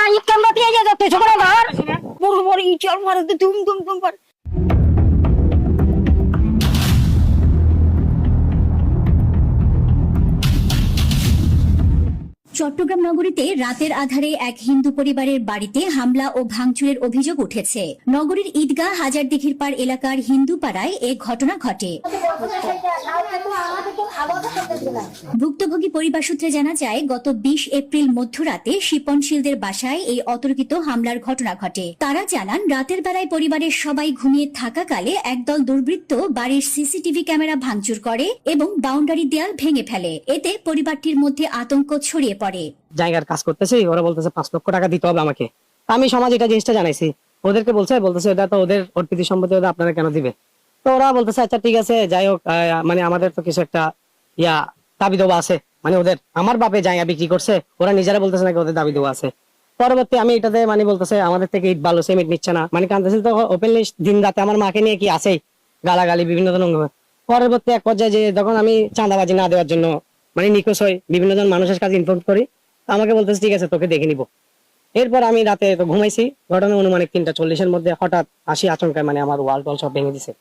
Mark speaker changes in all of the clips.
Speaker 1: ये कैमरा पे आ जाते छोकरा बाहर बोर बोर ई चल मार दे तुम पर
Speaker 2: চট্টগ্রাম নগরীতে রাতের আধারে এক হিন্দু পরিবারের বাড়িতে হামলা ও ভাঙচুরের অভিযোগ উঠেছে। নগরীর ঈদগাহ হাজারদিঘির পাড় এলাকার হিন্দু পাড়ায় এ ঘটনা ঘটে। ভুক্তভোগী পরিবার সূত্রে জানা যায়, গত 20 এপ্রিল মধ্যরাতে শিপনশীলদের বাসায় এই অতর্কিত হামলার ঘটনা ঘটে। তারা জানান, রাতের বেলায় পরিবারের সবাই ঘুমিয়ে থাকাকালে একদল দুর্বৃত্ত বাড়ির সিসিটিভি ক্যামেরা ভাঙচুর করে এবং বাউন্ডারি দেয়াল ভেঙে ফেলে। এতে পরিবারটির মধ্যে আতঙ্ক ছড়িয়ে পড়ে।
Speaker 3: জায়গার কাজ করতেছি, ওরা বলতেছে 5 লক্ষ টাকা দিতে হবে আমাকে। আমি সমাজ এটা জিনিসটা জানাইছি, ওদেরকে বলছে এটা তো ওদের অর্পিত সম্পত্তি, ওদের আপনারা কেন দিবে? তো ওরা বলতেছে আচ্ছা ঠিক আছে, যাই হোক, মানে আমাদের তো কিছু একটা দাবি দেওয়া আছে, মানে ওদের আমার বাপে জায়গা বিক্রি করছে, ওরা নিজেরা বলতেছে নাকি ওদের দাবি দেওয়া আছে। পরবর্তী আমি এটাতে মানে বলতেছে আমাদের থেকে ইট ভালো সিমেন্ট নিচ্ছে না, মানে কাঁদতেছিল। তো ওপেনলি দিন রাতে আমার মাকে নিয়ে কি আছেই গালাগালি বিভিন্ন ধরনের। পরবর্তী এক পর্যায়ে যে যখন আমি চাঁদাবাজি না দেওয়ার জন্য মানে নিখোঁজ হই, বিভিন্ন জন মানুষের কাছে ইনফর্ম করি, আমাকে বলতেছে ঠিক আছে তোকে দেখে নিব। এরপর আমি রাতে তো ঘুমাইছি, ঘটনা অনুমানিক 3:40-এর মধ্যে হঠাৎ আসি আচমকায়, মানে আমার ওয়াল টল সব ভেঙে দিছে।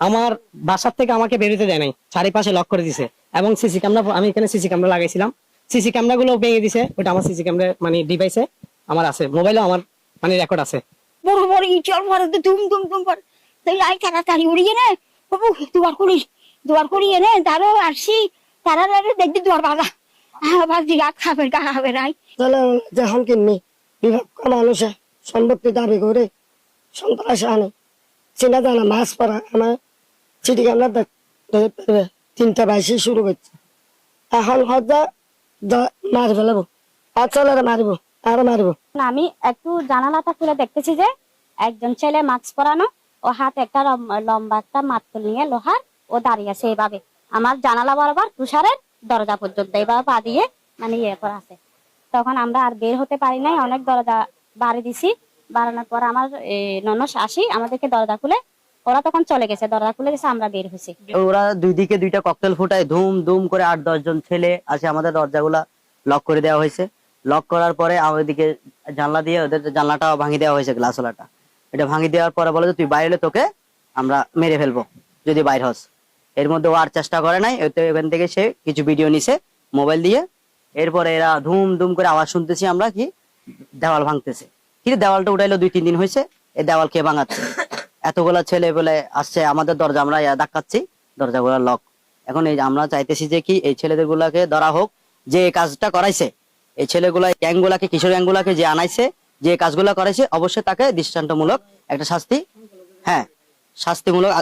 Speaker 3: আমার বাসার থেকে আমাকে বেরোতে দেয় নাই, চারিপাশে লক করে দিছে এবং সিসি ক্যামেরা, আমি এখানে সিসি ক্যামেরা লাগাইছিলাম, সিসি ক্যামেরা গুলো ভেঙে দিছে। ওটা আমার সিসি ক্যামেরা মানে ডিভাইসে আমার আছে, মোবাইলেও আমার মানে রেকর্ড আছে।
Speaker 1: बोर बोर ई चल मार दे तुम पर তাই লাই তাড়াতাড়ি উড়িয়ে নে বাবু দুয়ার করি এনে তারও আসি তারা দেখবি দুয়ার বাবা আবার দিগা খাবে নাই
Speaker 4: তাহলে যখন কিননি বিভাগ মানুষে সম্পত্তি দাবি করে সন্ত্রাস আনে চিনা জানা মাছ পড়া আমার চিঠি কামরা 3:22 শুরু করছে। এখন হয়তো মারি ফেলাবো, আর চলে মারিবো আরো মারিবো।
Speaker 5: আমি একটু জানালাটা খুলে দেখতেছি যে একজন ছেলে মাস্ক পরানো, ও হাতে একটা লম্বা একটা মাতল নিয়ে লোহার, ও দাঁড়িয়ে আছে এইভাবে আমার জানালা বরাবর তুষারের দরজা পর্যন্ত এইভাবে পা দিয়ে মানে করা আছে। তখন আমরা আর বের হতে পারি নাই, অনেক দরজা বাড়ি দিছি, বাড়ানোর পর আমার ননস আসি আমাদেরকে দরজা খুলে, ওরা তখন চলে গেছে, দরজা খুলে গেছে, আমরা বের হয়েছি।
Speaker 6: ওরা দুই দিকে 2টা ককটেল ফুটায়, ধুম ধুম করে 8-10 জন ছেলে আসে, আমাদের দরজাগুলা লক করে দেওয়া হয়েছে। লক করার পরে আমাদের দিকে জানলা দিয়ে ওদের জানলাটা ভাঙিয়ে দেওয়া হয়েছে, গ্লাসওয়ালাটা। এটা ভাঙিয়ে দেওয়ার পরে বলে যে তুই বাইরে তোকে আমরা মেরে ফেলবো যদি বাইর হস। এর মধ্যে ও আর চেষ্টা করে নাই, ওখান থেকে সে কিছু ভিডিও নিছে মোবাইল দিয়ে। এরপরে এরা ধুম ধুম করে আওয়াজ শুনতেছি আমরা কি দেওয়াল ভাঙতেছে, কিন্তু দেওয়ালটা উঠাইলো 2-3 দিন হয়েছে, এই দেওয়াল কে ভাঙাচ্ছে? এতগুলা ছেলে বলে আসছে আমাদের দরজা, আমরা ধাক্কাচ্ছি, দরজাগুলা লক। এখন এই আমরা চাইতেছি যে কি এই ছেলেদের গুলাকে ধরা হোক, যে এই কাজটা করাইছে, এই ছেলেগুলা গ্যাংগুলাকে, কিশোর গ্যাংগুলাকে যে আনাইছে, যে কাজগুলা করাইছে, অবশ্যই তাকে দৃষ্টান্তমূলক একটা শাস্তিমূলক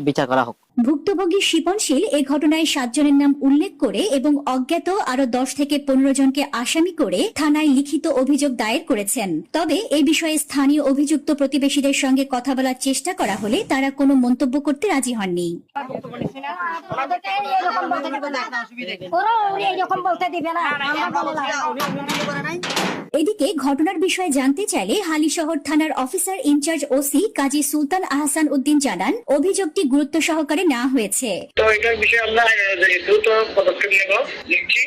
Speaker 6: বিচার করা হোক।
Speaker 2: ভুক্তভোগী শিপনশীল এ ঘটনায় 7 জনের নাম উল্লেখ করে এবং অজ্ঞাত আরো 10 থেকে 15 জনকে আসামি করে থানায় লিখিত অভিযোগ দায়ের করেছেন। তবে এই বিষয়ে স্থানীয় অভিযুক্ত প্রতিবেশীদের সঙ্গে কথা বলার চেষ্টা করা হলে তারা কোনো মন্তব্য করতে রাজি হননি। এদিকে ঘটনার বিষয়ে জানতে চাইলে হালিশহর থানার অফিসার ইনচার্জ ওসি কাজী সুলতান আহসান উদ্দিন জানান, অভিযোগটি গুরুত্ব সহকারে নেওয়া হয়েছে।
Speaker 7: তো এটার বিষয়ে আমরা দ্রুত পদক্ষেপ নিচ্ছি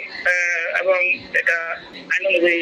Speaker 7: এবং এটা আইন অনুযায়ী